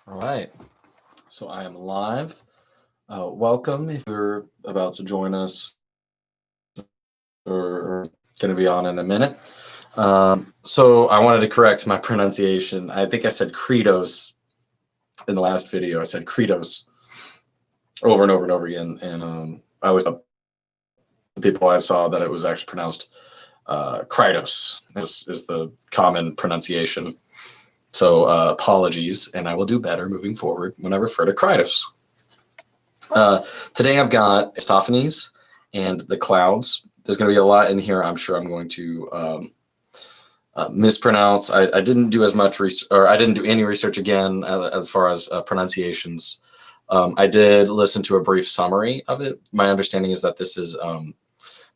All right, so I am live. Welcome if you're about to join us or going to be on in a minute. So I wanted to correct my pronunciation. I think I said Credos in the last video. I said Credos over and over and over again, and I was the people I saw that it was actually pronounced Krydos is the common pronunciation. So apologies, and I will do better moving forward when I refer to Krydos. Today I've got Aristophanes and the clouds. There's going to be a lot in here. I'm sure I'm going to mispronounce. I didn't do as much or I didn't do any research again as far as pronunciations. I did listen to a brief summary of it. My understanding is that this is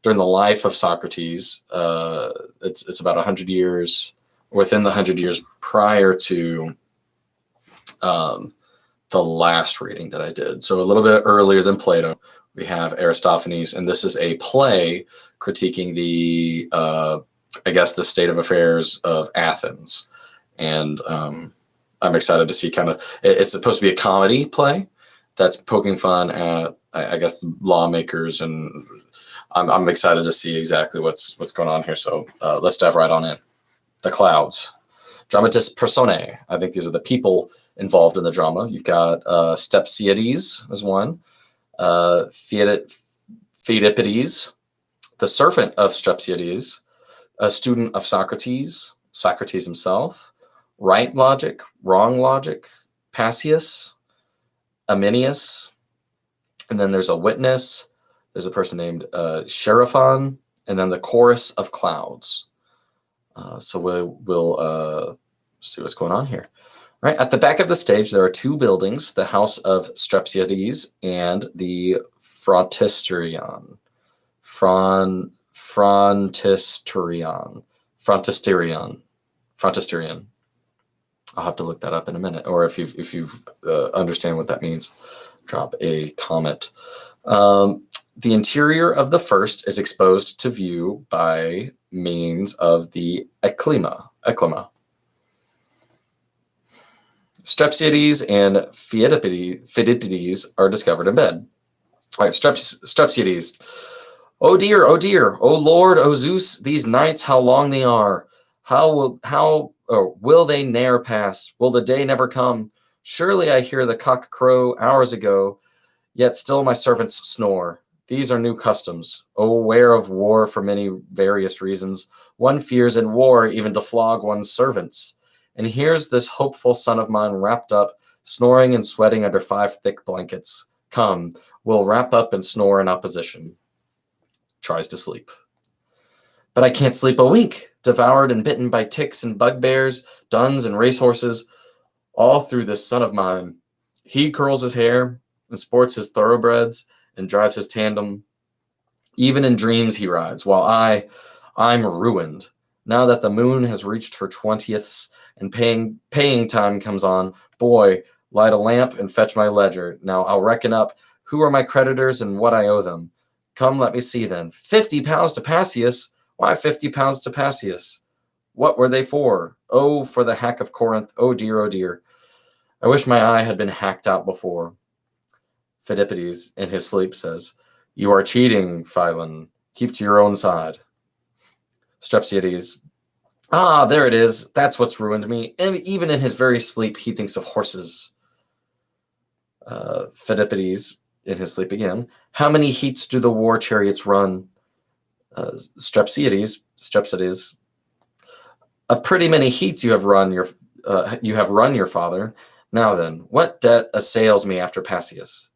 during the life of Socrates. It's about 100 years, within the 100 years prior to the last reading that I did. So a little bit earlier than Plato, we have Aristophanes, and this is a play critiquing the, I guess, the state of affairs of Athens. And I'm excited to see it's supposed to be a comedy play that's poking fun at, I guess, lawmakers, and I'm excited to see exactly what's going on here. So let's dive right on in. The clouds. Dramatis personae. I think these are the people involved in the drama. You've got Stepsiades as one, Pheidippides, the servant of Strepsiades, a student of Socrates, Socrates himself, right logic, wrong logic, Passius, Aminius, and then there's a witness. There's a person named Sheriphon, and then the chorus of clouds. So we'll see what's going on here. Right at the back of the stage, there are two buildings: the house of Strepsiades and the Frontisterion. Frontisterion. I'll have to look that up in a minute, or if you understand what that means, drop a comment. The interior of the first is exposed to view by means of the eclima. Strepsiades and Pheidippides are discovered in bed. All right, Strepsiades. Oh dear, oh Lord, oh Zeus, these nights, how long they are. Will they ne'er pass? Will the day never come? Surely I hear the cock crow hours ago, yet still my servants snore. These are new customs. Oh, aware of war for many various reasons, one fears in war even to flog one's servants. And here's this hopeful son of mine wrapped up, snoring and sweating under 5 thick blankets. Come, we'll wrap up and snore in opposition. Tries to sleep. But I can't sleep a wink, devoured and bitten by ticks and bugbears, duns and racehorses, all through this son of mine. He curls his hair and sports his thoroughbreds and drives his tandem. Even in dreams he rides, while I'm ruined. Now that the moon has reached her 20ths and paying time comes on, boy, light a lamp and fetch my ledger. Now I'll reckon up who are my creditors and what I owe them. Come, let me see then. 50 pounds to Passius. Why 50 pounds to Passius? What were they for? Oh, for the hack of Corinth. Oh dear, oh dear. I wish my eye had been hacked out before. Pheidippides, in his sleep, says, You are cheating, Philon. Keep to your own side. Strepsiades. Ah, there it is. That's what's ruined me. And even in his very sleep, he thinks of horses. Pheidippides, in his sleep again. How many heats do the war chariots run? Strepsiades. A pretty many heats you have run your father. Now then, what debt assails me after Passius?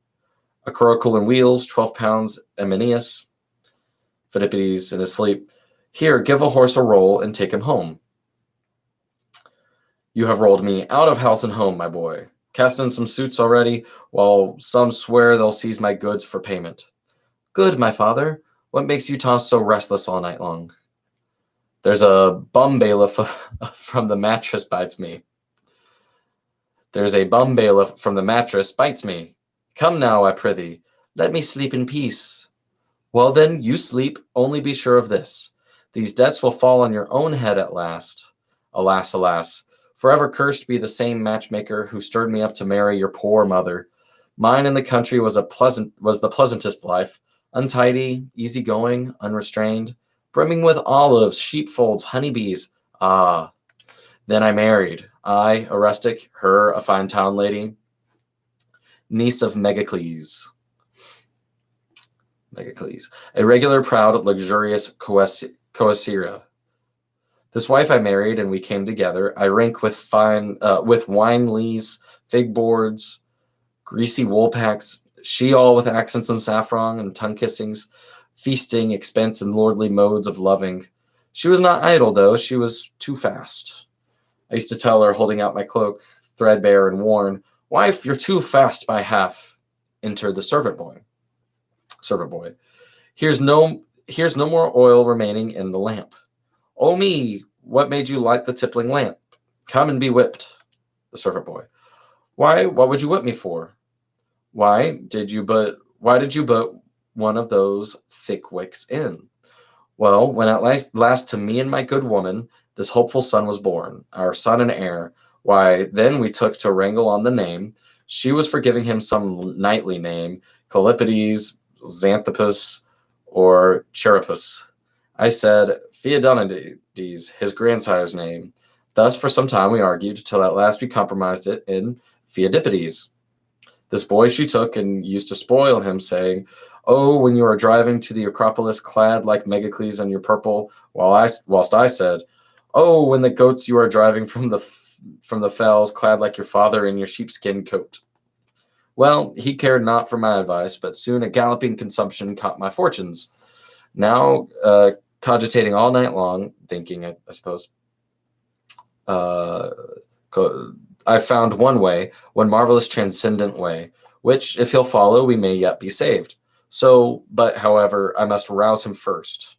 A curricle and wheels, 12 pounds, Aminius. Pheidippides, in his sleep. Here, give a horse a roll and take him home. You have rolled me out of house and home, my boy. Cast in some suits already, while some swear they'll seize my goods for payment. Good, my father. What makes you toss so restless all night long? There's a bum bailiff from the mattress bites me. Come now, I prithee. Let me sleep in peace. Well then, you sleep, only be sure of this. These debts will fall on your own head at last. Alas, alas, Forever cursed be the same matchmaker who stirred me up to marry your poor mother. Mine in the country was the pleasantest life, untidy, easygoing, unrestrained, brimming with olives, sheepfolds, honeybees. Ah, then I married. I, a rustic, her, a fine town lady, niece of Megacles. A regular, proud, luxurious coesira. This wife I married, and we came together. I rank with wine lees, fig boards, greasy wool packs, she all with accents and saffron and tongue kissings, feasting, expense, and lordly modes of loving. She was not idle, though. She was too fast. I used to tell her, holding out my cloak, threadbare and worn, "Wife, you're too fast by half." Entered the servant boy. Here's no more oil remaining in the lamp. Oh me, what made you light the tippling lamp? Come and be whipped. The servant boy. Why, what would you whip me for? Why did you but one of those thick wicks in? Well, when at last to me and my good woman, this hopeful son was born, our son and heir, why, then we took to wrangle on the name. She was for giving him some knightly name, Callipides, Xanthopus, or Cherepus. I said, Pheidonides, his grandsire's name. Thus for some time we argued, till at last we compromised it in Pheidippides. This boy she took and used to spoil him, saying, "Oh, when you are driving to the Acropolis clad like Megacles in your purple," whilst I said, "Oh, when the goats you are driving from the fells clad like your father in your sheepskin coat." Well, he cared not for my advice, but soon a galloping consumption caught my fortunes. Now, cogitating all night long, thinking, I suppose, I found one marvelous transcendent way, which, if he'll follow, we may yet be saved. But however, I must rouse him first.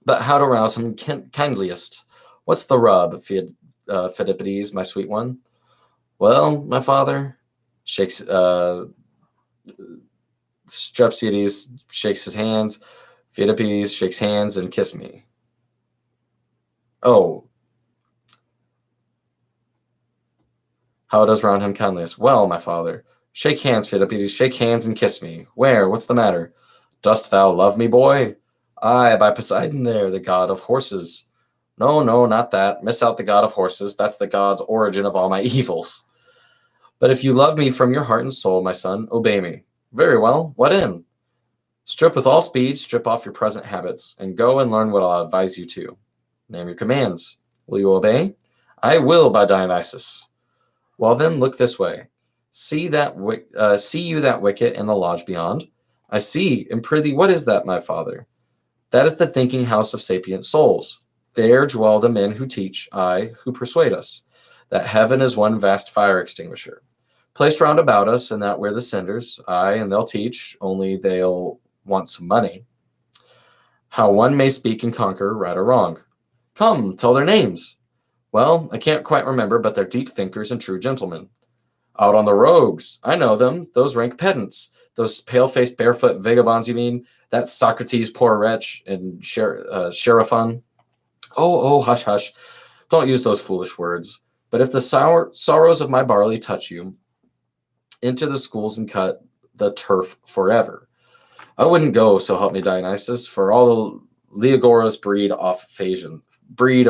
But how to rouse him kindliest? What's the rub, Pheidippides, my sweet one? Well, my father, Strepsiades shakes his hands, Pheidippides shakes hands and kiss me. Oh, how does round him kindliest? Well, my father, shake hands, Pheidippides, shake hands and kiss me. Where? What's the matter? Dost thou love me, boy? Aye, by Poseidon there, the god of horses. No, not that. Miss out the god of horses. That's the god's origin of all my evils. But if you love me from your heart and soul, my son, obey me. Very well. What in? Strip with all speed, strip off your present habits, and go and learn what I'll advise you to. Name your commands. Will you obey? I will, by Dionysus. Well then, look this way. See you that wicket in the lodge beyond? I see, and prithee, what is that, my father? That is the thinking house of sapient souls. There dwell the men who teach, who persuade us, that heaven is one vast fire extinguisher, placed round about us, and that we're the cinders, and they'll teach, only they'll want some money. How one may speak and conquer, right or wrong. Come, tell their names. Well, I can't quite remember, but they're deep thinkers and true gentlemen. Out on the rogues, I know them, those rank pedants, those pale-faced barefoot vagabonds, you mean? That Socrates, poor wretch, and Sheriffon. Oh, hush, don't use those foolish words. But if the sorrows of my barley touch you, enter the schools and cut the turf forever. I wouldn't go, so help me Dionysus, for all the Leogoras breed of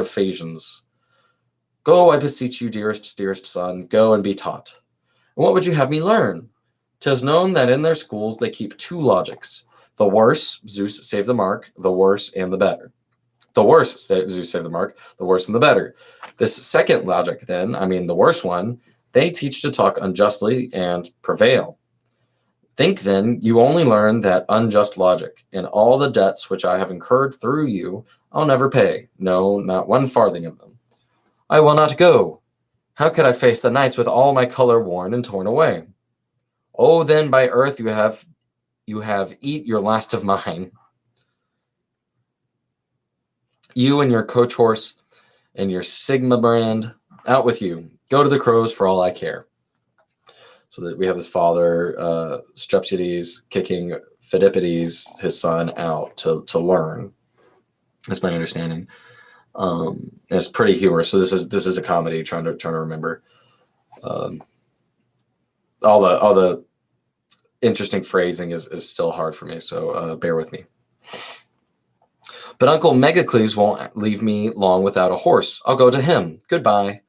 Phasians. Go, I beseech you, dearest son, go and be taught. And what would you have me learn? 'Tis known that in their schools they keep two logics. The worse, Zeus save the mark, the worse and the better. The worse, Zeus save the mark, the worse and the better. This second logic, then, the worse one, they teach to talk unjustly and prevail. Think, then, you only learn that unjust logic, and all the debts which I have incurred through you, I'll never pay, no, not 1 farthing of them. I will not go. How could I face the nights with all my color worn and torn away? Oh, then, by earth you have eat your last of mine. You and your coach horse and your Sigma brand, out with you. Go to the crows for all I care. So that we have this father, Strepsiades, kicking Pheidippides, his son, out to learn. That's my understanding. It's pretty humorous. So this is a comedy. Trying to remember um, all the interesting phrasing is still hard for me. So bear with me. But Uncle Megacles won't leave me long without a horse. I'll go to him. Goodbye.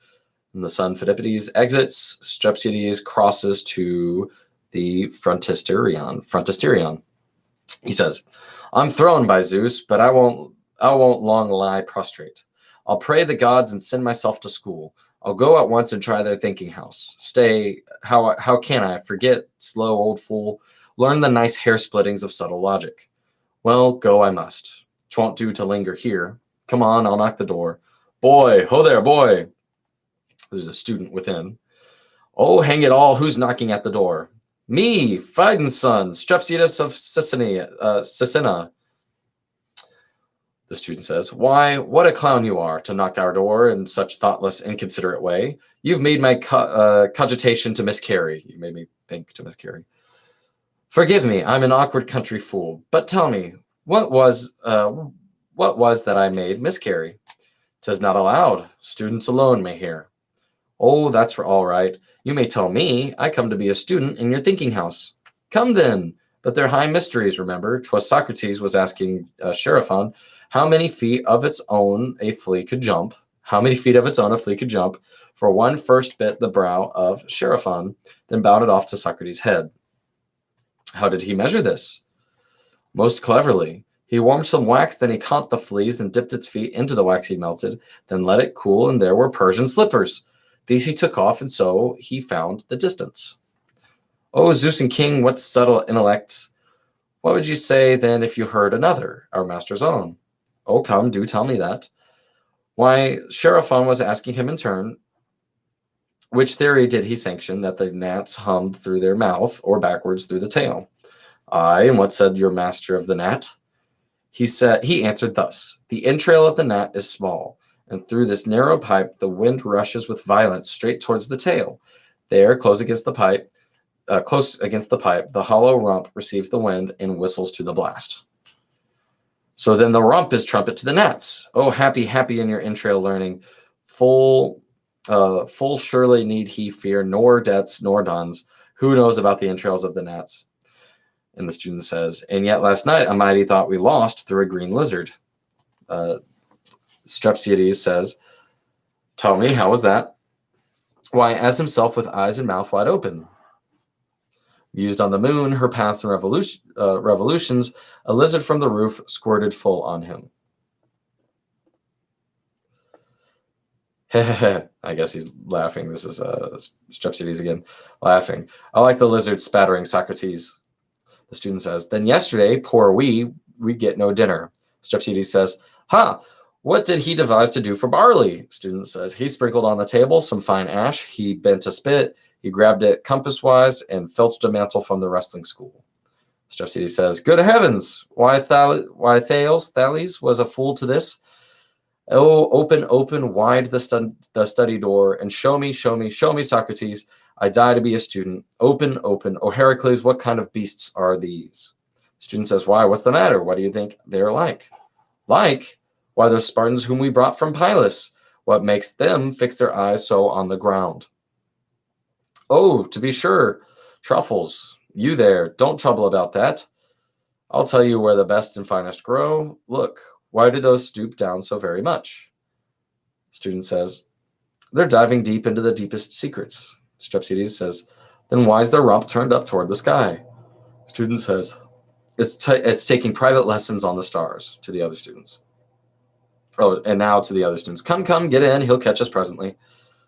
And the son Phidippides exits. Strepsiades crosses to the Frontisterion. He says, I'm thrown by Zeus, but I won't long lie prostrate. I'll pray the gods and send myself to school. I'll go at once and try their thinking house. Stay, how can I forget, slow old fool? Learn the nice hair splittings of subtle logic. Well, go I must. 'Twon't do to linger here. Come on, I'll knock the door. Boy, ho there, boy. There's a student within. Oh, hang it all, who's knocking at the door? Me, Phaedon's son, Strepsiades of Sicina. The student says, why, what a clown you are, to knock our door in such thoughtless, inconsiderate way. You've made my cogitation to miscarry. You made me think to miscarry. Forgive me, I'm an awkward country fool. But tell me, what was that I made miscarry? 'Tis not allowed. Students alone may hear. Oh, that's all right. You may tell me. I come to be a student in your thinking house. Come then. But they're high mysteries, remember. 'Twas Socrates was asking Sheriphon how many feet of its own a flea could jump. How many feet of its own a flea could jump, for one first bit the brow of Sheriphon, then bounded off to Socrates' head. How did he measure this? Most cleverly. He warmed some wax, then he caught the fleas and dipped its feet into the wax he melted, then let it cool, and there were Persian slippers. These he took off, and so he found the distance. O Zeus and King, what subtle intellect! What would you say, then, if you heard another, our master's own? Oh, come, do tell me that. Why, Sheriphon was asking him in turn, which theory did he sanction, that the gnats hummed through their mouth, or backwards through the tail? Aye, and what said your master of the gnat? He answered thus, the entrail of the gnat is small, and through this narrow pipe the wind rushes with violence straight towards the tail. There, close against the pipe, the hollow rump receives the wind and whistles to the blast. So then the rump is trumpet to the gnats. Oh, happy, happy in your entrail learning. Full surely need he fear nor debts nor duns. Who knows about the entrails of the gnats? And the student says, and yet last night a mighty thought we lost through a green lizard. Strepsiades says, tell me, how was that? Why, as himself with eyes and mouth wide open. Used on the moon, her paths and revolutions, a lizard from the roof squirted full on him. I guess he's laughing. This is Strepsiades again, laughing. I like the lizard spattering Socrates. The student says, then yesterday, poor we get no dinner. Strepsiades says, ha, what did he devise to do for barley? Student says, he sprinkled on the table some fine ash, he bent a spit, he grabbed it compass-wise, and filched a mantle from the wrestling school. Strepsiades says, good heavens, why Thales was a fool to this? Oh, open wide the study door, and show me, Socrates. I die to be a student. Open. O Heracles, what kind of beasts are these? Student says, why, what's the matter? What do you think they're like? Like? Why, those Spartans whom we brought from Pylus. What makes them fix their eyes so on the ground? Oh, to be sure. Truffles. You there. Don't trouble about that. I'll tell you where the best and finest grow. Look, why do those stoop down so very much? Student says, they're diving deep into the deepest secrets. Strepsiades says, then why is their rump turned up toward the sky? Student says, it's taking private lessons on the stars, to the other students. Oh, and now to the other students. Come, get in. He'll catch us presently.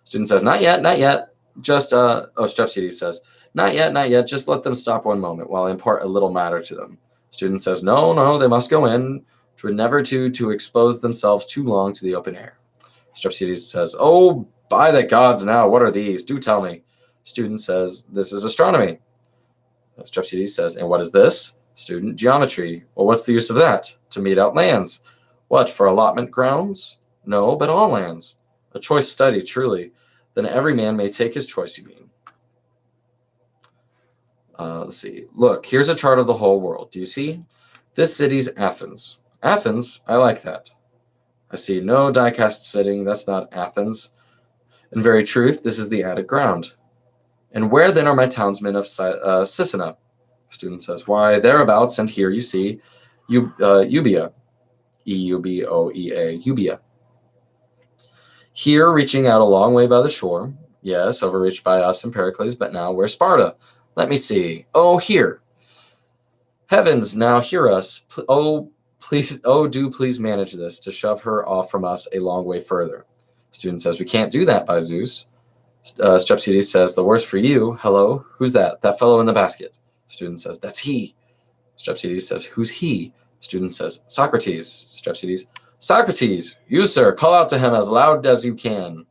Student says, not yet. Just, Strepsiades says, not yet. Just let them stop one moment while I impart a little matter to them. Student says, no, they must go in. 'Twould never do to expose themselves too long to the open air. Strepsiades says, oh, by the gods now, what are these? Do tell me. Student says, this is astronomy. Strepsiades says, and what is this? Student, geometry. Well, what's the use of that? To mete out lands. What, for allotment grounds? No, but all lands. A choice study, truly. Then every man may take his choice, you mean. Let's see. Look, here's a chart of the whole world. Do you see? This city's Athens. Athens? I like that. I see no die-cast sitting. That's not Athens. In very truth, this is the Attic ground. And where then are my townsmen of Sicina? Student says, why, thereabouts, and here you see Eubea. Euboea, Eubea. Here, reaching out a long way by the shore. Yes, overreached by us and Pericles, but now where's Sparta? Let me see. Oh, here. Heavens, now hear us. Please, do please manage this, to shove her off from us a long way further. Student says, we can't do that, by Zeus. Strepsiades says, the worse for you. Hello, who's that? That fellow in the basket. Student says, that's he. Strepsiades says, who's he? Student says, Socrates. Strepsiades, Socrates, you, sir, call out to him as loud as you can.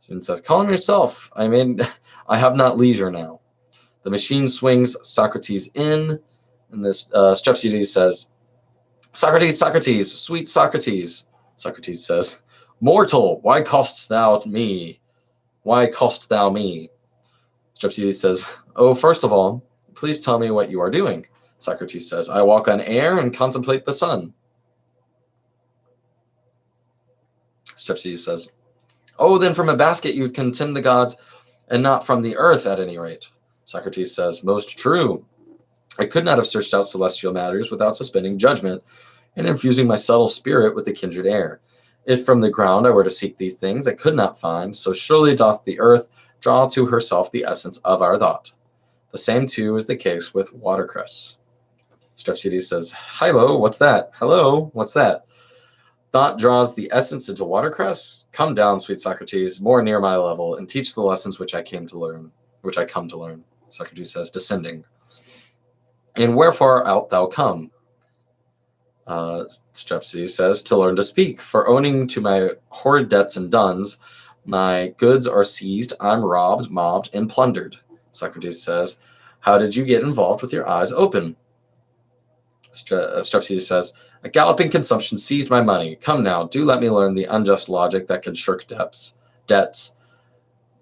Student says, call him yourself. I have not leisure now. The machine swings Socrates in, and this Strepsiades says, Socrates, Socrates, sweet Socrates. Socrates says, mortal, why costst thou me? Why cost thou me? Strepsiades says, oh, first of all, please tell me what you are doing. Socrates says, I walk on air and contemplate the sun. Strepsiades says, oh, then from a basket you would contemn the gods, and not from the earth at any rate. Socrates says, most true. I could not have searched out celestial matters without suspending judgment and infusing my subtle spirit with the kindred air. If from the ground I were to seek these things, I could not find, so surely doth the earth draw to herself the essence of our thought. The same, too, is the case with watercress. Strepsiades says, hello, what's that? Hello, what's that? Thought draws the essence into watercress? Come down, sweet Socrates, more near my level, and teach the lessons which I come to learn. Socrates says, descending. And wherefore art thou come? Strepsiades says, to learn to speak. For owning to my horrid debts and duns, my goods are seized, I'm robbed, mobbed, and plundered. Socrates says, how did you get involved with your eyes open? Strepsiades says, a galloping consumption seized my money. Come now, do let me learn the unjust logic that can shirk debts.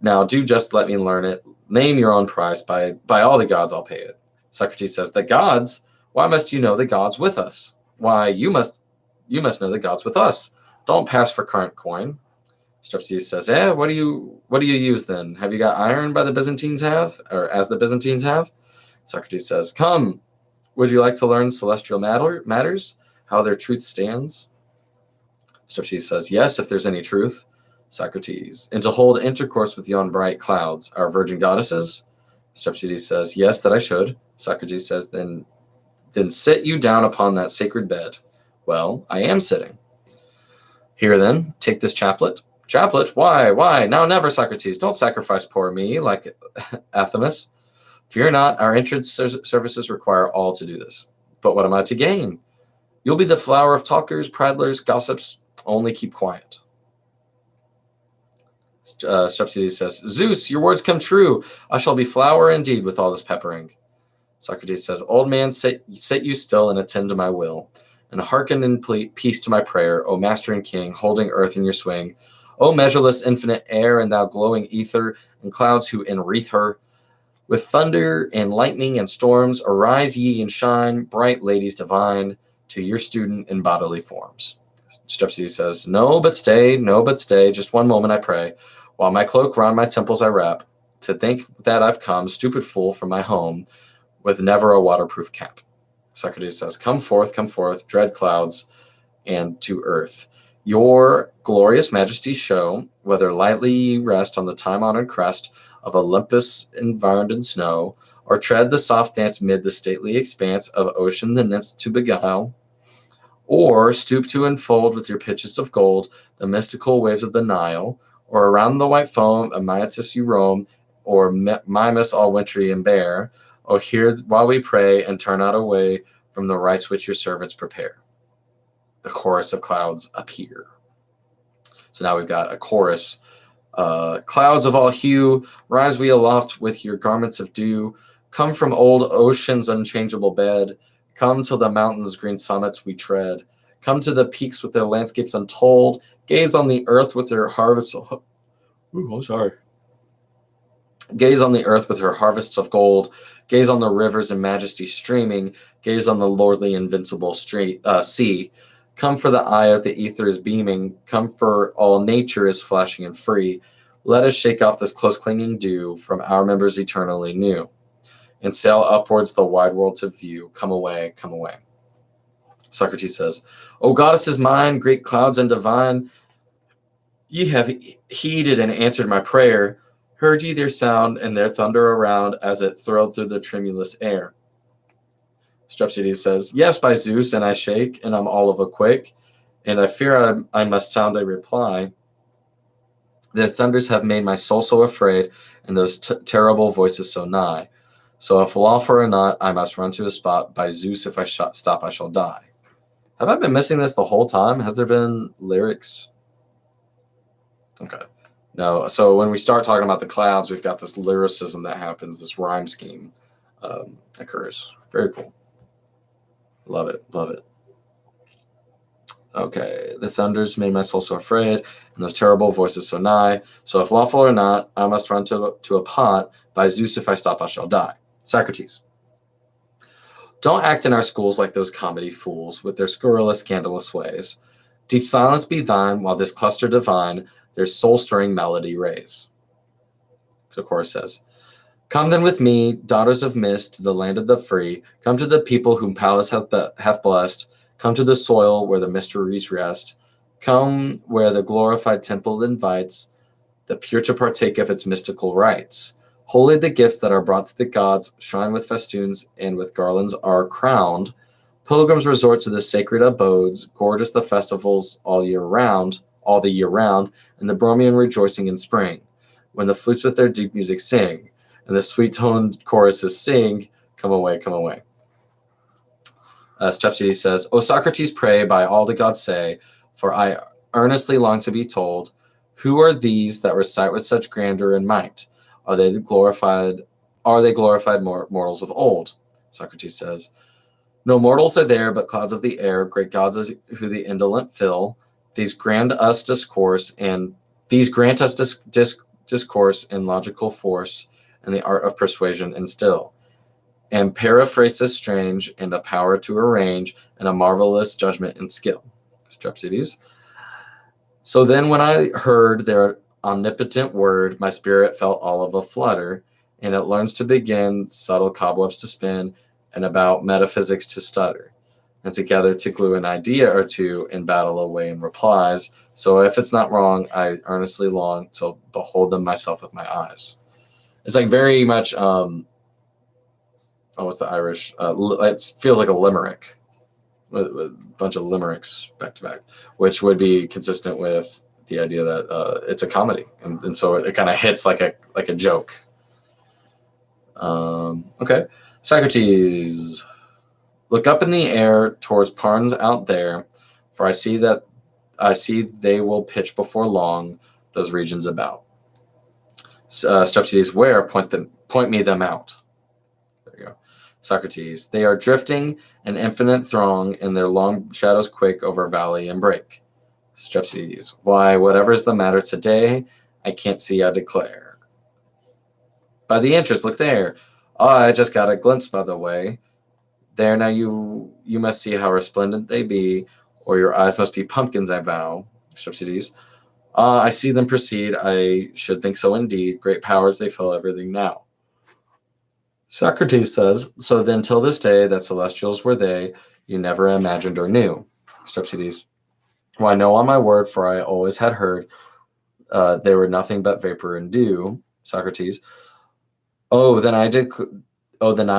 Now, do just let me learn it. Name your own price. By all the gods, I'll pay it. Socrates says, the gods? Why must you know the gods with us? Why, you must know the gods with us. Don't pass for current coin. Strepsiades says, what do you use then? Have you got iron by the Byzantines have, or as the Byzantines have? Socrates says, come, would you like to learn celestial matters, how their truth stands? Strepsiades says, yes, if there's any truth. Socrates, and to hold intercourse with yon bright clouds, our virgin goddesses? Strepsiades says, yes, that I should. Socrates says, then sit you down upon that sacred bed. Well, I am sitting. Here then, take this chaplet. Chaplet? Why? Now never, Socrates. Don't sacrifice poor me like Athamas. Fear not, our entrance services require all to do this. But what am I to gain? You'll be the flower of talkers, prattlers, gossips. Only keep quiet. Strepsiades says, Zeus, your words come true. I shall be flower indeed with all this peppering. Socrates says, old man, sit you still and attend to my will, and hearken in peace to my prayer, O master and king, holding earth in your swing. O measureless infinite air, and thou glowing ether, and clouds who enwreath her. With thunder and lightning and storms, arise ye and shine, bright ladies divine, to your student in bodily forms. Strepsiades says, no, but stay, just one moment, I pray, while my cloak round my temples I wrap, to think that I've come, stupid fool, from my home, with never a waterproof cap. Socrates says, come forth, dread clouds, and to earth. Your glorious majesty show, whether lightly ye rest on the time-honored crest of Olympus environed in snow, or tread the soft dance mid the stately expanse of ocean the nymphs to beguile, or stoop to enfold with your pitches of gold the mystical waves of the Nile, or around the white foam of Maeotis you roam, or Mimas all wintry and bare, O hear while we pray, and turn not away from the rites which your servants prepare. The chorus of clouds appear. So now we've got a chorus. Clouds of all hue, rise we aloft with your garments of dew. Come from old ocean's unchangeable bed. Come to the mountains' green summits we tread. Come to the peaks with their landscapes untold. Gaze on the earth with their harvests. Gaze on the earth with her harvests of gold. Gaze on the rivers in majesty streaming. Gaze on the lordly invincible sea. Come, for the eye of the ether is beaming. Come, for all nature is flashing and free. Let us shake off this close clinging dew from our members eternally new, and sail upwards the wide world to view. Come away, come away. Socrates says, O goddesses mine, great clouds and divine, ye have heeded and answered my prayer. Heard ye their sound and their thunder around as it thrilled through the tremulous air? Strepsiades says, Yes, by Zeus, and I shake, and I'm all of a quake, and I fear I must sound a reply. Their thunders have made my soul so afraid, and those terrible voices so nigh. So if lawful or not, I must run to a spot. By Zeus, if I stop, I shall die. Have I been missing this the whole time? Has there been lyrics? Okay. No. So when we start talking about the clouds, we've got this lyricism that happens, this rhyme scheme occurs. Very cool. Love it. Love it. Okay. The thunders made my soul so afraid, and those terrible voices so nigh. So if lawful or not, I must run to a pot. By Zeus, if I stop, I shall die. Socrates. Don't act in our schools like those comedy fools with their scurrilous, scandalous ways. Deep silence be thine, while this cluster divine their soul-stirring melody raise. The chorus says, Come then with me, daughters of mist, to the land of the free. Come to the people whom Pallas hath blessed. Come to the soil where the mysteries rest. Come where the glorified temple invites the pure to partake of its mystical rites. Holy the gifts that are brought to the gods, shrine with festoons and with garlands are crowned. Pilgrims resort to the sacred abodes, gorgeous the festivals all the year round, and the Bromian rejoicing in spring, when the flutes with their deep music sing, and the sweet-toned choruses sing, Come away, come away. Strepsiades says, O Socrates, pray by all the gods say, for I earnestly long to be told, who are these that recite with such grandeur and might? Are they glorified mortals of old? Socrates says, No mortals are there, but clouds of the air, great gods who the indolent fill. These grant us discourse and discourse and logical force, and the art of persuasion instill, and periphrasis strange, and a power to arrange, and a marvelous judgment and skill. Strepsiades. So then when I heard their omnipotent word, my spirit felt all of a flutter, and it learns to begin subtle cobwebs to spin, and about metaphysics to stutter, and together to glue an idea or two and battle away in replies. So if it's not wrong, I earnestly long to behold them myself with my eyes. It's like very much, what's the Irish? It feels like a limerick, with a bunch of limericks back to back, which would be consistent with the idea that it's a comedy, and so it kind of hits like a joke. Okay, Socrates, look up in the air towards Parnes out there, for I see they will pitch before long those regions about. Strepsiades, where? Point me them out. There you go. Socrates, they are drifting an infinite throng, and their long shadows quake over valley and break. Strepsiades, why, whatever's the matter today, I can't see, I declare. By the entrance, look there. Oh, I just got a glimpse by the way. There now you must see how resplendent they be, or your eyes must be pumpkins, I vow. Strepsiades, I see them proceed, I should think so indeed. Great powers, they fill everything now. Socrates says, so then till this day that celestials were they, you never imagined or knew. Strepsiades, why, no, on my word, for I always had heard they were nothing but vapor and dew. Socrates, then I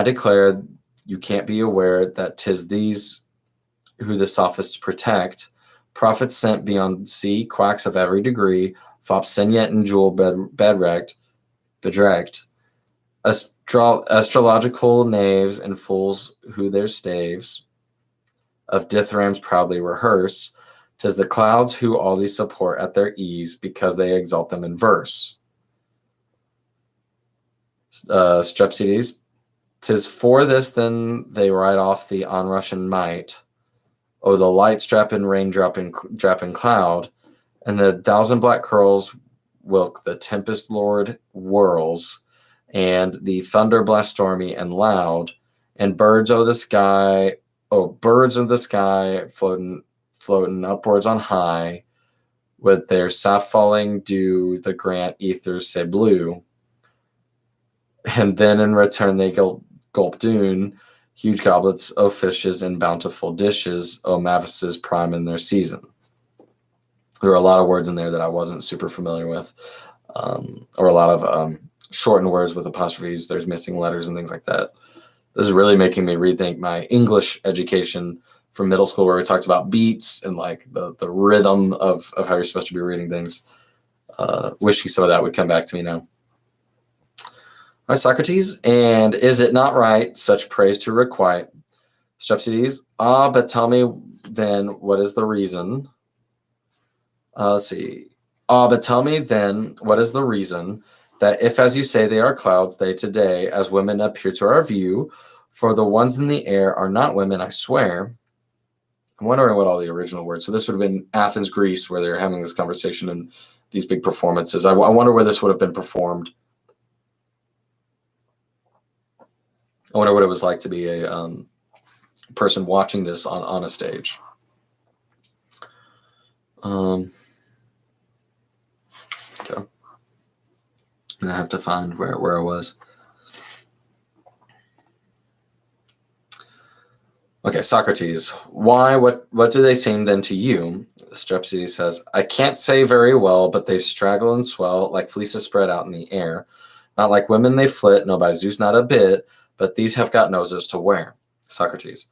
declare you can't be aware that 'tis these who the sophists protect, prophets sent beyond sea, quacks of every degree, fops signet and jewel bedragged, astrological knaves and fools who their staves of dithyrambs proudly rehearse. 'Tis the clouds who all these support at their ease, because they exalt them in verse. Strepsiades, 'tis for this then they ride off the onrushing might. Oh, the light strapping raindrop and dropping cloud, and the thousand black curls whilk the tempest lord whirls, and the thunder blast stormy and loud, and birds of the sky floating floating upwards on high, with their soft falling dew, the grant ethers say blue. And then in return they gulp dune, huge goblets, o fishes, and bountiful dishes, o mavises prime in their season. There are a lot of words in there that I wasn't super familiar with, or a lot of shortened words with apostrophes. There's missing letters and things like that. This is really making me rethink my English education from middle school, where we talked about beats and like the rhythm of how you're supposed to be reading things. Wishing some of that would come back to me now. All right, Socrates, and is it not right such praise to requite? Strepsiades, but tell me then what is the reason? Let's see. But tell me then what is the reason that if, as you say, they are clouds, they today, as women appear to our view, for the ones in the air are not women, I swear. I'm wondering what all the original words. So this would have been Athens, Greece, where they're having this conversation and these big performances. I wonder where this would have been performed. I wonder what it was like to be a person watching this on a stage. Okay. I'm gonna have to find where I was. Okay, Socrates. Why? What do they seem then to you? Strepsiades says, I can't say very well, but they straggle and swell like fleeces spread out in the air. Not like women they flit, no by Zeus not a bit, but these have got noses to wear. Socrates.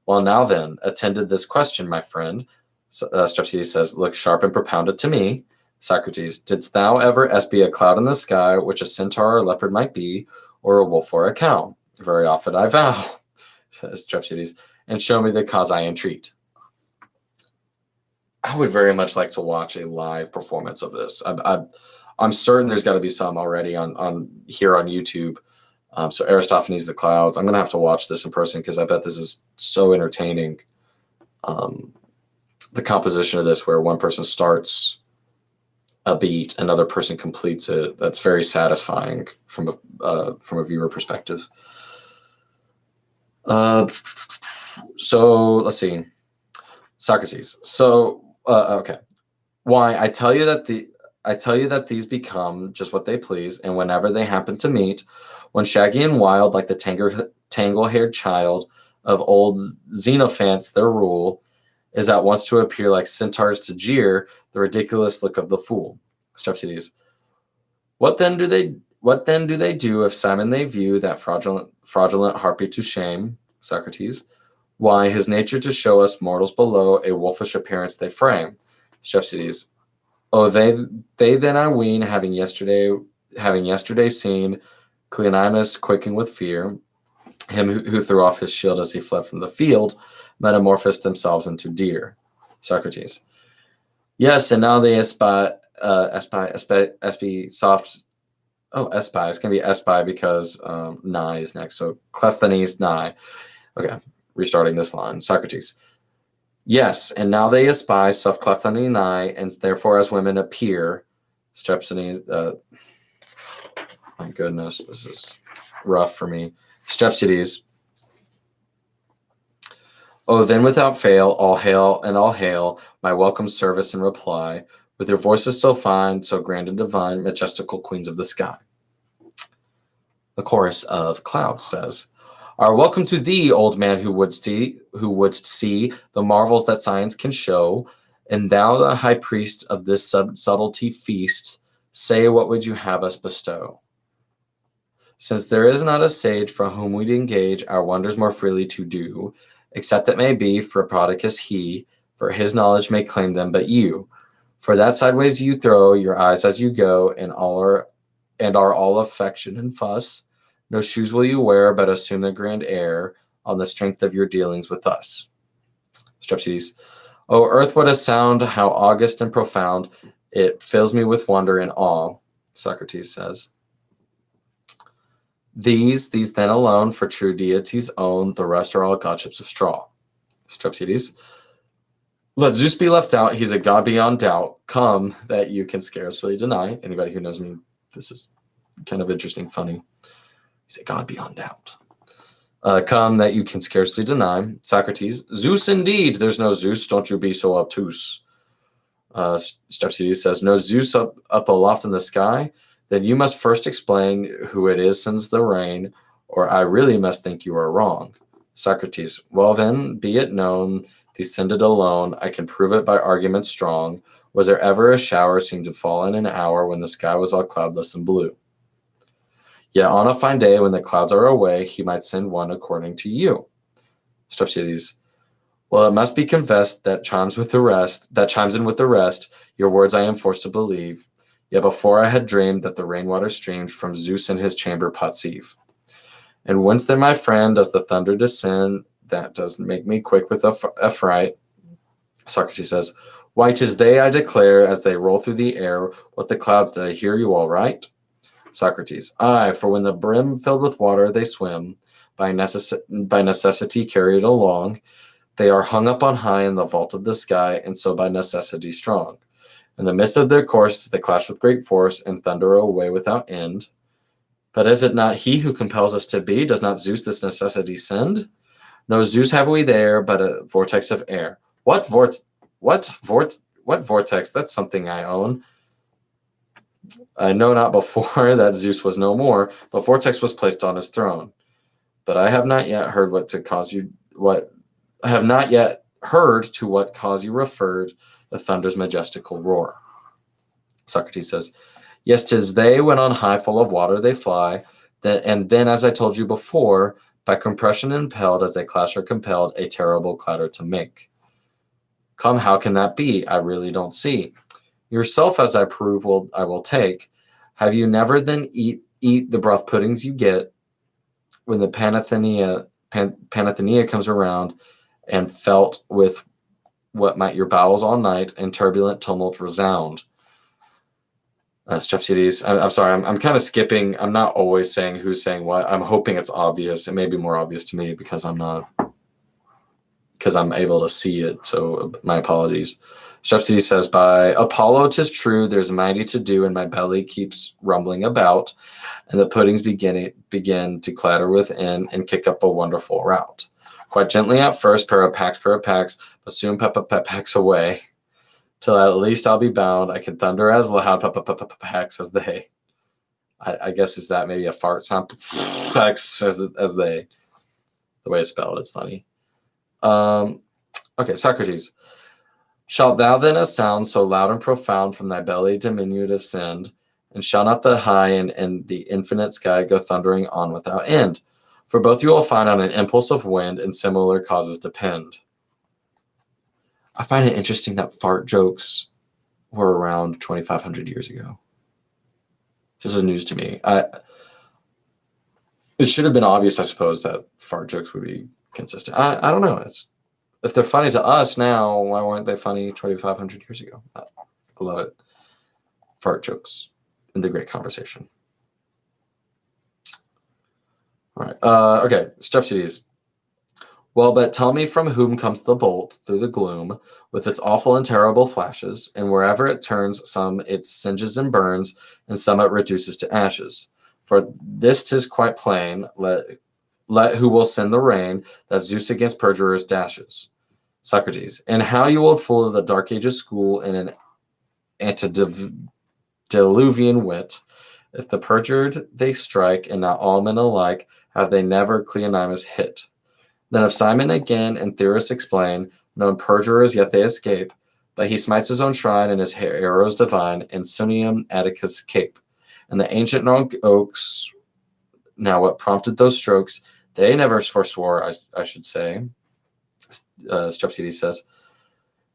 Well, now then, attended this question, my friend. Strepsiades says, look sharp and propound it to me. Socrates, didst thou ever espy a cloud in the sky, which a centaur or leopard might be, or a wolf or a cow? Very often I vow, says Strepsiades, and show me the cause I entreat. I would very much like to watch a live performance of this. I'm certain there's got to be some already on here on YouTube. So Aristophanes, the clouds. I'm gonna have to watch this in person because I bet this is so entertaining. The composition of this, where one person starts a beat, another person completes it. That's very satisfying from a viewer perspective. So let's see, Socrates. So okay, why I tell you that these become just what they please, and whenever they happen to meet, when shaggy and wild, like the tangle-haired child of old Xenophants, their rule is at once to appear like centaurs to jeer the ridiculous look of the fool. Strepsiades. What then do they do if Simon they view that fraudulent harpy to shame? Socrates. Why, his nature to show us mortals below a wolfish appearance they frame. Strepsiades. Oh, they then I ween, having yesterday seen Cleonymus quaking with fear, him who threw off his shield as he fled from the field, metamorphosed themselves into deer. Socrates. Yes, and now they espy soft. Oh, espy. It's gonna be espy because nigh is next. So Cleisthenes nigh. Okay, restarting this line. Socrates. Yes, and now they espy soft Cleisthenes nigh, and therefore as women appear. Strepsiades. My goodness, this is rough for me. Strepsiades. Oh, then without fail, all hail, my welcome service and reply, with your voices so fine, so grand and divine, majestical queens of the sky. The chorus of clouds says, our welcome to thee, old man, who wouldst see the marvels that science can show, and thou, the high priest of this subtlety feast, say what would you have us bestow? Since there is not a sage for whom we'd engage our wonders more freely to do, except it may be for prodigus he, for his knowledge may claim them but you. For that sideways you throw your eyes as you go, and are all affection and fuss. No shoes will you wear, but assume the grand air on the strength of your dealings with us. Strepsiades. O earth, what a sound, how august and profound. It fills me with wonder and awe. Socrates says. These then alone for true deities own, the rest are all godships of straw. Strepsiades. Let Zeus be left out, he's a god beyond doubt. Come, that you can scarcely deny. Anybody who knows me, this is kind of interesting, funny. He's a god beyond doubt. Come that you can scarcely deny. Socrates, Zeus indeed. There's no Zeus. Don't you be so obtuse. Strepsiades says, no Zeus up aloft in the sky? Then you must first explain who it is sends the rain, or I really must think you are wrong. Socrates, well then, be it known, descended alone, I can prove it by argument strong. Was there ever a shower seemed to fall in an hour when the sky was all cloudless and blue? Yet on a fine day when the clouds are away, he might send one according to you. Strepsiades, well, it must be confessed that chimes in with the rest, your words I am forced to believe. Yet before I had dreamed that the rainwater streamed from Zeus in his chamber Potsieve. And whence then, my friend, does the thunder descend? That does make me quick with affright. Socrates says, why, 'tis they, I declare, as they roll through the air. What the clouds, did I hear you all right? Socrates, aye, for when the brim filled with water they swim, by necessity carried along, they are hung up on high in the vault of the sky, and so by necessity strong. In the midst of their course they clash with great force, and thunder away without end. But is it not he who compels us to be? Does not Zeus this necessity send? No Zeus have we there, but a vortex of air. What vortex? That's something I own. I know not before that Zeus was no more, but vortex was placed on his throne. But I have not yet heard to what cause you referred the thunder's majestical roar. Socrates says, yes, 'tis they, when on high full of water they fly, and then, as I told you before, by compression impelled, as they clash are compelled, a terrible clatter to make. Come, how can that be? I really don't see. Yourself, as I prove, I will take. Have you never then eat the broth puddings you get when the Panathenaea comes around, and felt with what might your bowels all night and turbulent tumult resound? Strepsiades, I'm sorry, I'm kind of skipping. I'm not always saying who's saying what. I'm hoping it's obvious. It may be more obvious to me because I'm able to see it, so my apologies. Strepsiades says, by Apollo, 'tis true, there's mighty to do, and my belly keeps rumbling about, and the puddings begin to clatter within and kick up a wonderful rout. Quite gently at first, parapax, but soon packs away, till at least I'll be bound I can thunder as loud packs as they. I guess is that maybe a fart sound? Packs as they. The way it's spelled is funny. Okay, Socrates. Shalt thou then a sound so loud and profound from thy belly diminutive send, and shall not the high and the infinite sky go thundering on without end? For both you will find on an impulse of wind, and similar causes depend. I find it interesting that fart jokes were around 2,500 years ago. This is news to me. It should have been obvious, I suppose, that fart jokes would be consistent. I don't know. If they're funny to us now, why weren't they funny 2,500 years ago? I love it. Fart jokes in the great conversation. All right. Okay. Strepsiades. Well, but tell me from whom comes the bolt through the gloom with its awful and terrible flashes, and wherever it turns, some it singes and burns, and some it reduces to ashes. For this 'tis quite plain, let who will send the rain, that Zeus against perjurers dashes. Socrates, and how, you old fool of the Dark Ages school, in an antediluvian wit, if the perjured they strike, and not all men alike, have they never Cleonymus hit? Then if Simon again and theorists explain, known perjurers yet they escape, but he smites his own shrine and his arrows divine, and Sunium Atticus cape. And the ancient oaks, now what prompted those strokes, they never forswore, I should say. Strepsiades says,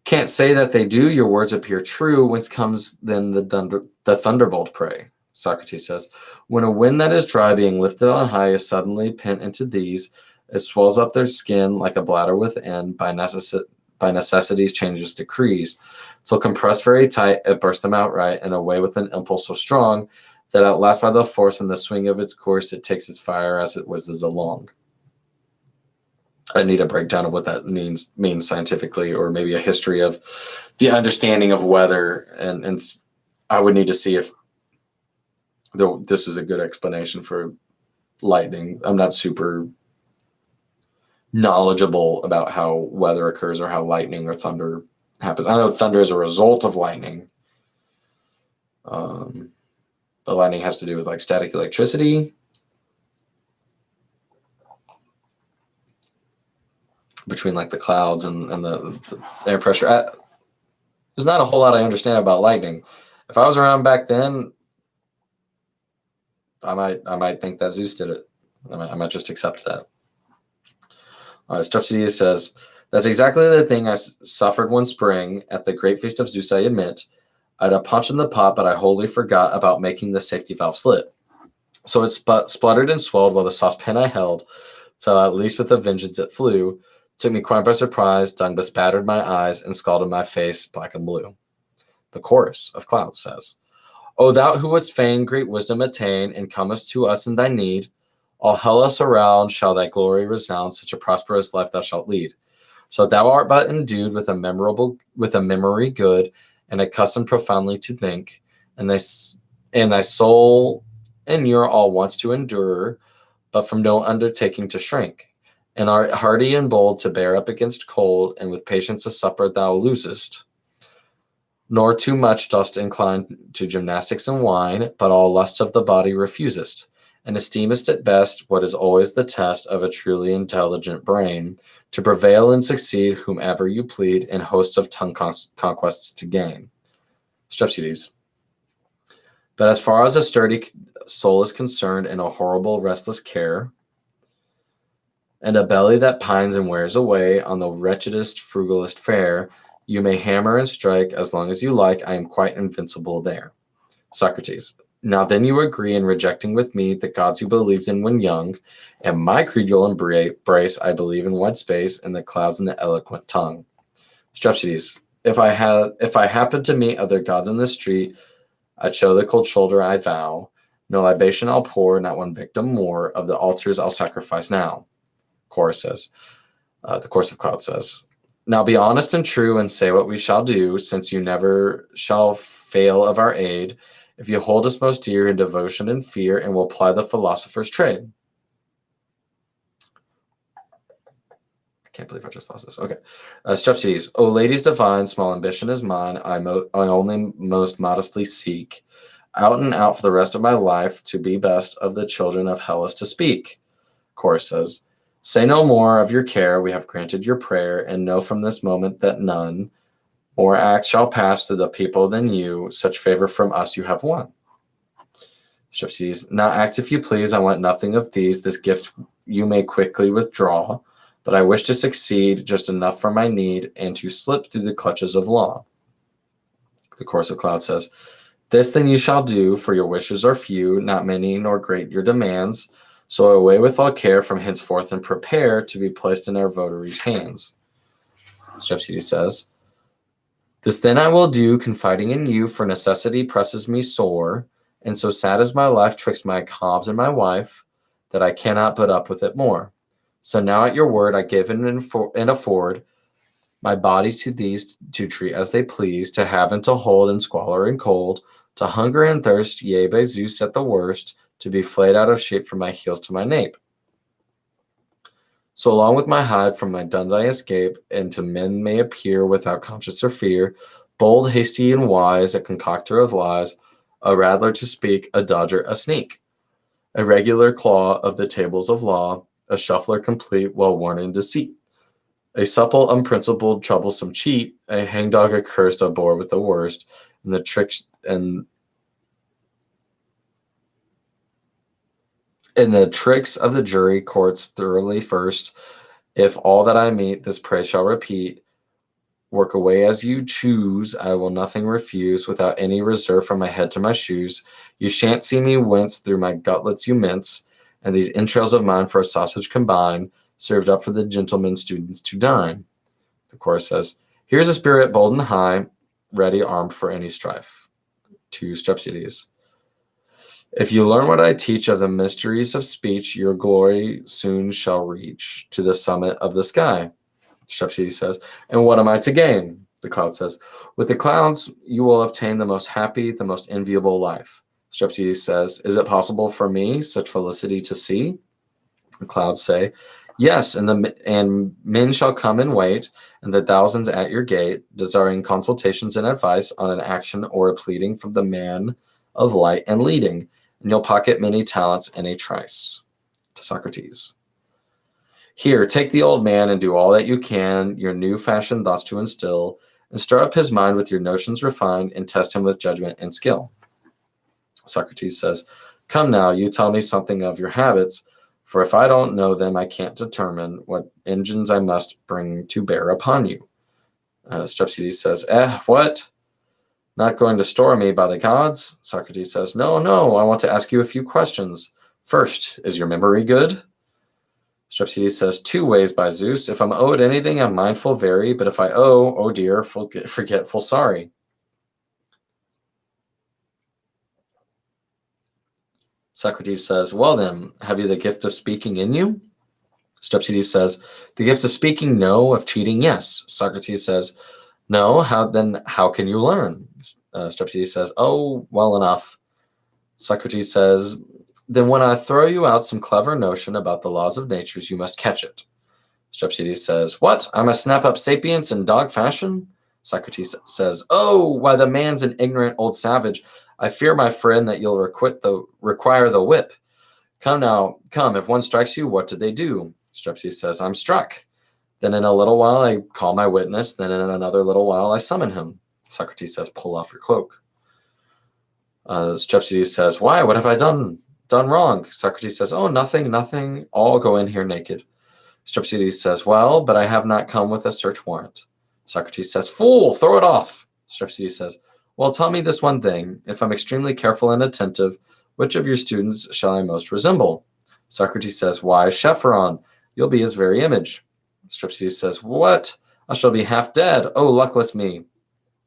can't say that they do, your words appear true, whence comes then the thunderbolt pray? Socrates says, when a wind that is dry being lifted on high is suddenly pent into these, it swells up their skin like a bladder within, by necessity's changes decrees, till compressed very tight, it bursts them outright, and away with an impulse so strong, that at last by the force and the swing of its course, it takes its fire as it whizzes along. I need a breakdown of what that means scientifically, or maybe a history of the understanding of weather, and I would need to see if this is a good explanation for lightning. I'm not super knowledgeable about how weather occurs or how lightning or thunder happens. I know thunder is a result of lightning, but lightning has to do with like static electricity between like the clouds and the air pressure. There's not a whole lot I understand about lightning. If I was around back then, I might think that Zeus did it. I might just accept that. Strepsiades says, that's exactly the thing I suffered one spring at the great feast of Zeus, I admit. I had a punch in the pot, but I wholly forgot about making the safety valve slip. So it spluttered and swelled while the saucepan I held, till at least with a vengeance it flew, took me quite by surprise, dung bespattered my eyes, and scalded my face black and blue. The chorus of clouds says, O thou who wouldst fain great wisdom attain, and comest to us in thy need, all Hellas around shall thy glory resound, such a prosperous life thou shalt lead. So thou art but endued with a memory good, and accustomed profoundly to think, and thy soul and your all wants to endure, but from no undertaking to shrink, and art hardy and bold to bear up against cold, and with patience to suffer thou losest. Nor too much dost incline to gymnastics and wine, but all lusts of the body refusest, and esteemest at best what is always the test of a truly intelligent brain, to prevail and succeed whomever you plead, in hosts of tongue conquests to gain. Strepsiades. But as far as a sturdy soul is concerned, in a horrible restless care, and a belly that pines and wears away on the wretchedest, frugalest fare, you may hammer and strike as long as you like, I am quite invincible there. Socrates. Now then you agree in rejecting with me the gods you believed in when young, and my creed you'll embrace, I believe in wide space, and the clouds and the eloquent tongue. Strepsiades. If I happen to meet other gods in the street, I'd show the cold shoulder I vow. No libation I'll pour, not one victim more, of the altars I'll sacrifice now. Chorus says, the chorus of cloud says, now be honest and true, and say what we shall do, since you never shall fail of our aid, if you hold us most dear in devotion and fear, and will ply the philosopher's trade. I can't believe I just lost this. Okay. Strepsiades. O ladies divine, small ambition is mine. I only most modestly seek, out and out for the rest of my life, to be best of the children of Hellas to speak. Chorus says, say no more of your care, we have granted your prayer, and know from this moment that none more acts shall pass to the people than you, such favor from us you have won. Strepsiades. Now act if you please, I want nothing of these, this gift you may quickly withdraw, but I wish to succeed, just enough for my need, and to slip through the clutches of law. The chorus of cloud says, this then you shall do, for your wishes are few, not many nor great your demands, so away with all care from henceforth, and prepare to be placed in our votaries' hands. Strepsiades says, this then I will do, confiding in you, for necessity presses me sore, and so sad is my life twixt my cobs and my wife, that I cannot put up with it more. So now at your word I give and afford my body to these to treat as they please, to have and to hold in squalor and cold, to hunger and thirst, yea, by Zeus at the worst, to be flayed out of shape from my heels to my nape. So along with my hide from my duns I escape, and to men may appear without conscience or fear, bold, hasty, and wise, a concocter of lies, a rattler to speak, a dodger, a sneak, a regular claw of the tables of law, a shuffler complete, well worn in deceit, a supple, unprincipled, troublesome cheat, a hangdog accursed, a bore with the worst, and the tricks of the jury courts thoroughly first. If all that I meet this praise shall repeat, work away as you choose, I will nothing refuse, without any reserve from my head to my shoes. You shan't see me wince, through my gutlets you mince, and these entrails of mine for a sausage combine, served up for the gentlemen students to dine. The chorus says, here's a spirit bold and high, ready armed for any strife. To Strepsiades. If you learn what I teach of the mysteries of speech, your glory soon shall reach to the summit of the sky. Strepsiades says, and what am I to gain? The cloud says, with the clouds you will obtain the most happy, the most enviable life. Strepsiades says, is it possible for me such felicity to see? The clouds say, Yes, and men shall come and wait, and the thousands at your gate, desiring consultations and advice on an action or a pleading from the man of light and leading, and you'll pocket many talents in a trice. To Socrates. Here, take the old man and do all that you can, your new-fashioned thoughts to instill, and stir up his mind with your notions refined, and test him with judgment and skill. Socrates says, come now, you tell me something of your habits, for if I don't know them, I can't determine what engines I must bring to bear upon you. Strepsiades says, what? Not going to store me by the gods? Socrates says, no, I want to ask you a few questions. First, is your memory good? Strepsiades says, 2 ways by Zeus. If I'm owed anything, I'm mindful very, but if I owe, oh dear, forgetful sorry. Socrates says, well then, have you the gift of speaking in you? Strepsiades says, the gift of speaking, no, of cheating, yes. Socrates says, no, how can you learn? Strepsiades says, oh, well enough. Socrates says, then when I throw you out some clever notion about the laws of nature, you must catch it. Strepsiades says, what? I must snap up sapience in dog fashion? Socrates says, oh, why the man's an ignorant old savage. I fear, my friend, that you'll require the whip. Come now, come, if one strikes you, what did they do? Strepsiades says, I'm struck. Then in a little while I call my witness, then in another little while I summon him. Socrates says, pull off your cloak. Strepsiades says, why, what have I done wrong? Socrates says, oh, nothing, all go in here naked. Strepsiades says, well, but I have not come with a search warrant. Socrates says, fool, throw it off. Strepsiades says, well, tell me this one thing. If I'm extremely careful and attentive, which of your students shall I most resemble? Socrates says, why, Chepharon, you'll be his very image. Strepsiades says, what? I shall be half dead. Oh, luckless me.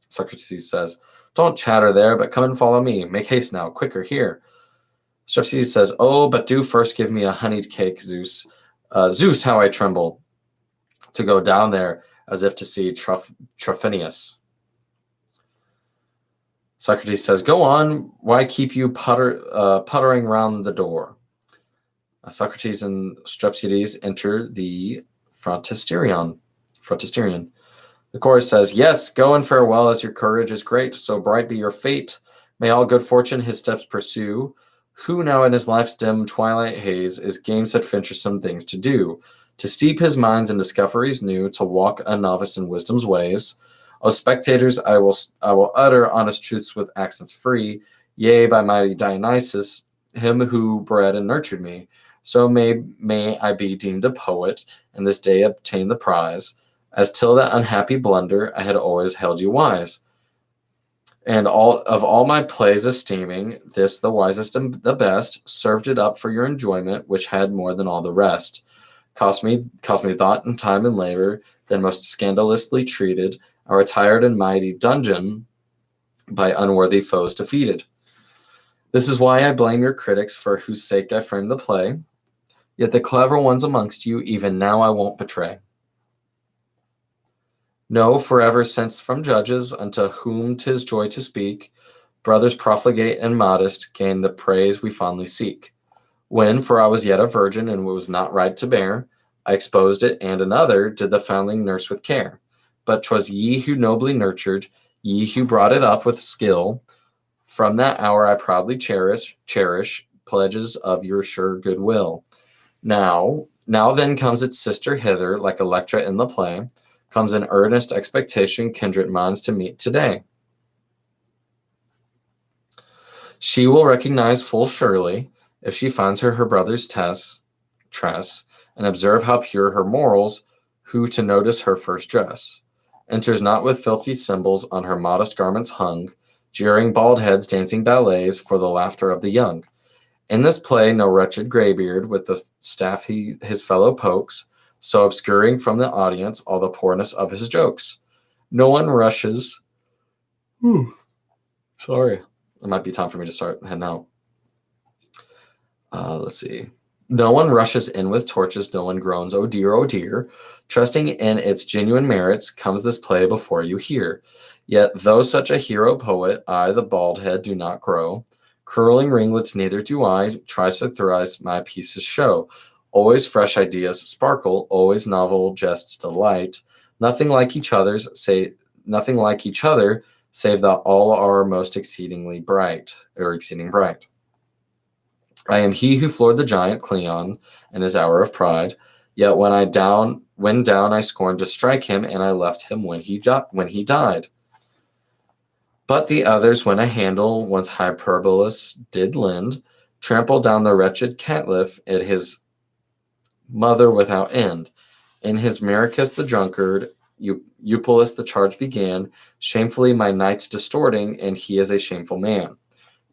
Socrates says, don't chatter there, but come and follow me. Make haste now, quicker, here. Strepsiades says, oh, but do first give me a honeyed cake, Zeus. Zeus, how I tremble to go down there as if to see Trophonius. Socrates says, go on, why keep you puttering round the door? Socrates and Strepsiades enter the Phrontisterion. The chorus says, yes, go and farewell, as your courage is great, so bright be your fate. May all good fortune his steps pursue, who now in his life's dim twilight haze is game such venturesome things to do, to steep his minds in discoveries new, to walk a novice in wisdom's ways. O spectators, I will utter honest truths with accents free, yea, by mighty Dionysus, him who bred and nurtured me. So may I be deemed a poet, and this day obtain the prize, as till that unhappy blunder I had always held you wise. And all my plays esteeming, this the wisest and the best, served it up for your enjoyment, which had more than all the rest. Cost me thought and time and labor, then most scandalously treated, a retired and mighty dungeon, by unworthy foes defeated. This is why I blame your critics, for whose sake I framed the play. Yet the clever ones amongst you, even now I won't betray. No, forever since from judges, unto whom 'tis joy to speak, brothers profligate and modest gain the praise we fondly seek. When, for I was yet a virgin, and was not right to bear, I exposed it, and another did the foundling nurse with care. But 'twas ye who nobly nurtured, ye who brought it up with skill. From that hour I proudly cherish pledges of your sure goodwill. Now then comes its sister hither, like Electra in the play, comes in earnest expectation kindred minds to meet today. She will recognize full surely, if she finds her brother's tress, and observe how pure her morals, who to notice her first dress. Enters not with filthy symbols on her modest garments hung, jeering bald heads dancing ballets for the laughter of the young. In this play no wretched graybeard with the staff his fellow pokes, so obscuring from the audience all the poorness of his jokes. No one rushes. Sorry. It might be time for me to start heading out. Let's see. No one rushes in with torches, no one groans, oh dear, oh dear. Trusting in its genuine merits comes this play before you hear. Yet though such a hero poet, I, the bald head, do not grow. Curling ringlets neither do I, twice or thrice my pieces show. Always fresh ideas sparkle, always novel jests delight. Nothing like each other's, nothing like each other, save that all are most exceeding bright. I am he who floored the giant Cleon in his hour of pride. Yet when down I scorned to strike him, and I left him when he died. But the others, when a handle once Hyperbolus did lend, trampled down the wretched caitiff at his mother without end. In his Maricus the drunkard, Eupolus the charge began, shamefully my nights distorting, and he is a shameful man.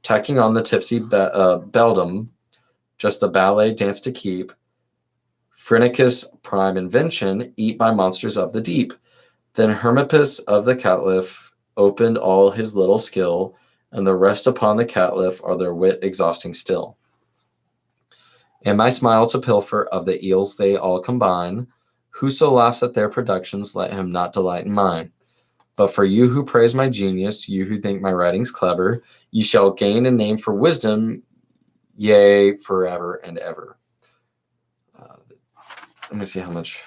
Tacking on the tipsy beldam, just the ballet dance to keep, Phrynicus prime invention, eat by monsters of the deep. Then Hermippus of the caitiff opened all his little skill, and the rest upon the caitiff are their wit exhausting still. And my smile to pilfer of the eels they all combine. Whoso laughs at their productions, let him not delight in mine. But for you who praise my genius, you who think my writings clever, ye shall gain a name for wisdom, yea, forever and ever. Let me see how much.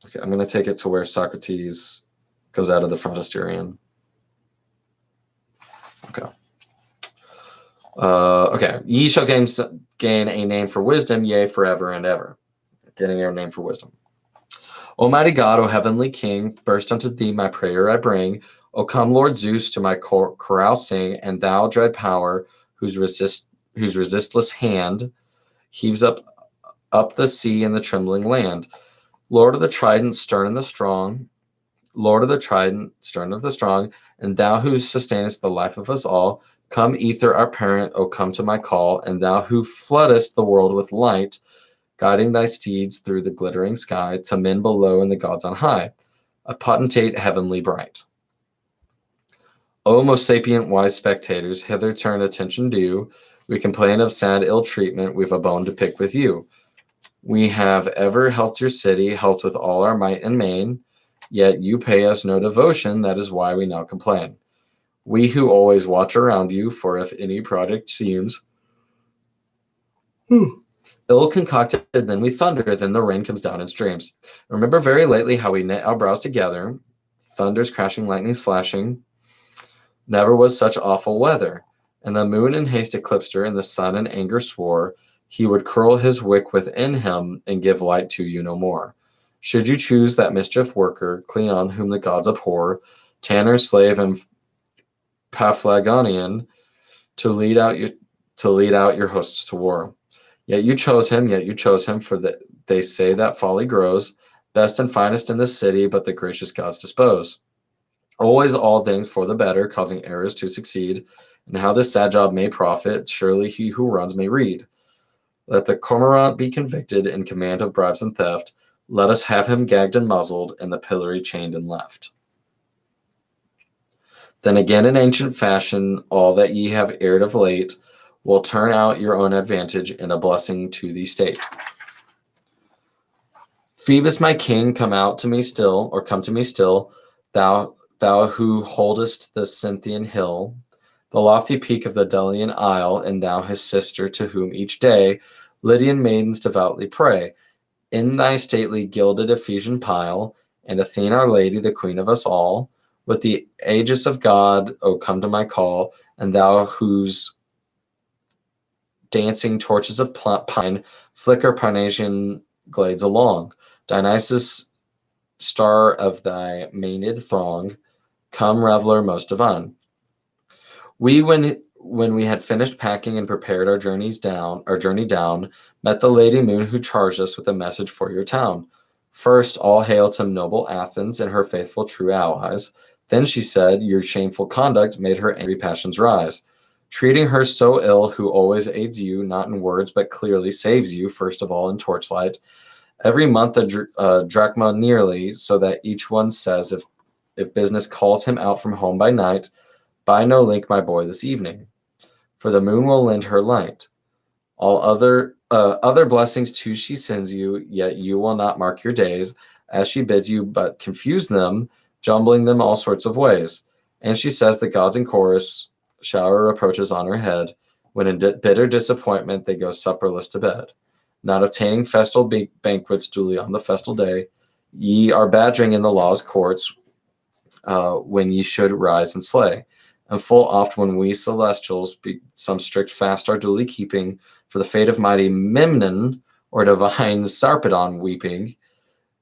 Okay, I'm going to take it to where Socrates goes out of the frontispierian. Okay. Okay. Ye shall gain a name for wisdom, yea, forever and ever. Getting your name for wisdom. Almighty God, O heavenly King, first unto thee my prayer I bring. O come, Lord Zeus, to my chorale sing, and thou, dread power, whose resistless hand heaves up the sea and the trembling land. Lord of the trident, stern and the strong, Lord of the trident, stern of the strong, and thou who sustainest the life of us all, come, ether, our parent, O come to my call, and thou who floodest the world with light, guiding thy steeds through the glittering sky to men below and the gods on high, a potentate heavenly bright. O most sapient wise spectators, hither turn attention due. We complain of sad ill treatment, we've a bone to pick with you. We have ever helped your city, helped with all our might and main, yet you pay us no devotion, that is why we now complain. We who always watch around you, for if any project seems ill concocted, then we thunder, then the rain comes down in streams. Remember very lately how we knit our brows together, thunders crashing, lightnings flashing. Never was such awful weather. And the moon in haste eclipsed her, and the sun in anger swore he would curl his wick within him and give light to you no more. Should you choose that mischief worker, Cleon, whom the gods abhor, tanner, slave, and Paphlagonian, to lead out your hosts to war. Yet you chose him, for they say that folly grows, best and finest in the city, but the gracious gods dispose. Always all things for the better, causing errors to succeed, and how this sad job may profit, surely he who runs may read. Let the cormorant be convicted in command of bribes and theft, let us have him gagged and muzzled, and the pillory chained and left. Then again in ancient fashion, all that ye have erred of late, will turn out your own advantage in a blessing to the state. Phoebus, my king, come to me still, thou who holdest the Cynthian hill, the lofty peak of the Delian isle, and thou his sister, to whom each day Lydian maidens devoutly pray. In thy stately gilded Ephesian pile, and Athene our lady, the queen of us all, with the aegis of God, O come to my call, and thou whose dancing torches of pine flicker Parnassian glades along. Dionysus, star of thy Maenad throng, come, reveler most divine. We, when we had finished packing and prepared our journey down, met the Lady Moon, who charged us with a message for your town. First, all hail to noble Athens and her faithful true allies. Then she said, your shameful conduct made her angry passions rise. Treating her so ill, who always aids you, not in words, but clearly saves you, first of all in torchlight. Every month a drachma nearly, so that each one says, if business calls him out from home by night, buy no link, my boy, this evening, for the moon will lend her light. All other blessings too she sends you, yet you will not mark your days, as she bids you, but confuse them, jumbling them all sorts of ways. And she says the gods in chorus shower reproaches on her head, when in bitter disappointment they go supperless to bed. not obtaining festal banquets duly on the festal day. Ye are badgering in the law's courts, when ye should rise and slay. And full oft when we celestials some strict fast are duly keeping, for the fate of mighty Memnon, or divine Sarpedon weeping,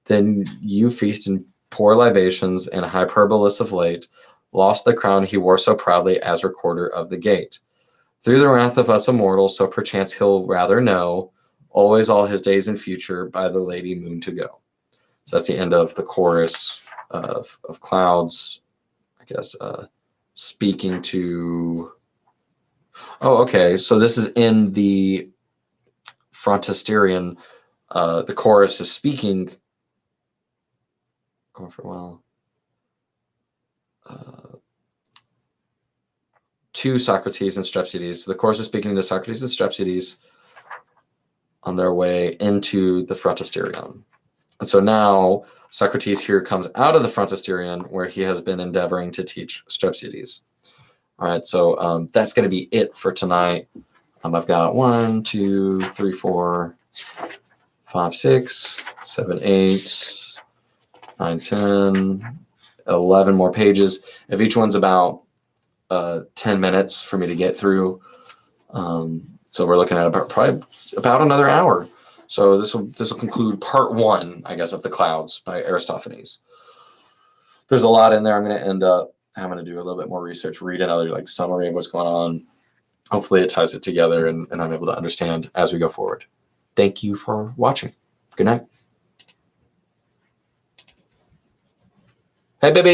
then you feast in poor libations, and Hyperbolus of late lost the crown he wore so proudly as recorder of the gate. Through the wrath of us immortals, so perchance he'll rather know, always all his days in future by the Lady Moon to go. So that's the end of the chorus of clouds, I guess, speaking to... Oh, okay. So this is in the Frontisterian. The chorus is speaking... Going for a while. To Socrates and Strepsiades. So the chorus is speaking to Socrates and Strepsiades on their way into the Frontisterion. And so now Socrates here comes out of the Frontisterion, where he has been endeavoring to teach Strepsiades. All right, so that's going to be it for tonight. I've got 1, 2, 3, 4, 5, 6, 7, 8, 9, 10, 11 more pages. If each one's about 10 minutes for me to get through. So we're looking at probably about another hour. So this will conclude part 1, I guess, of The Clouds by Aristophanes. There's a lot in there. I'm going to end up having to do a little bit more research, read another summary of what's going on. Hopefully it ties it together and I'm able to understand as we go forward. Thank you for watching. Good night. Hey, baby.